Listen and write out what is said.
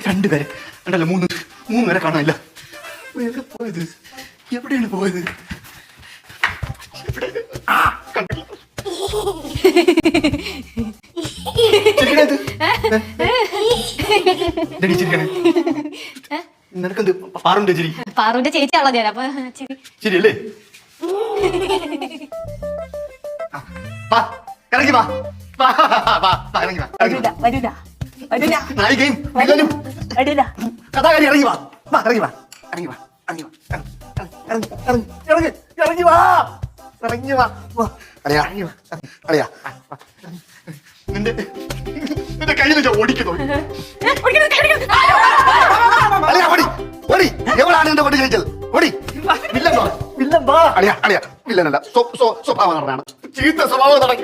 രണ്ടുപേരെ ഉണ്ടല്ലോ, മൂന്ന് പേരെ കാണാനില്ല. എവിടെ പോയത്? എവിടെയാണ് പോയത്? കണ്ടില്ല. നിനക്കെന്ത് പാറുണ്ട് ചിരി? പാറുവിന്റെ ചേച്ചിയാണോ ഞാൻ? അപ്പൊ ശരിയല്ലേ? ഇറങ്ങി വാ, ഇറങ്ങി വാ. നായികയും വില്ലനും കഥാകാരി ഇറങ്ങി വാ, ഇറങ്ങി വാ, ഇറങ്ങി വാ, ഇറങ്ങി വാ, ഇറങ്ങി വാ, ഇറങ്ങി വാ. അളിയാ, അളിയാ, നിന്റെ കയ്യിൽ വെച്ചാ ഓടിക്കുന്നു. അളിയാ, ഓടി, ഓടി. എവളാണ് എന്റെ കൊണ്ട് കഴിച്ചത്? ഓടി. വില്ലൻ വാ, വില്ലൻ വാ. അളിയാ, അളിയാ, വില്ലനല്ല, സ്വഭാവം നടനാണ്. ചീത്ത സ്വഭാവം നടൻ.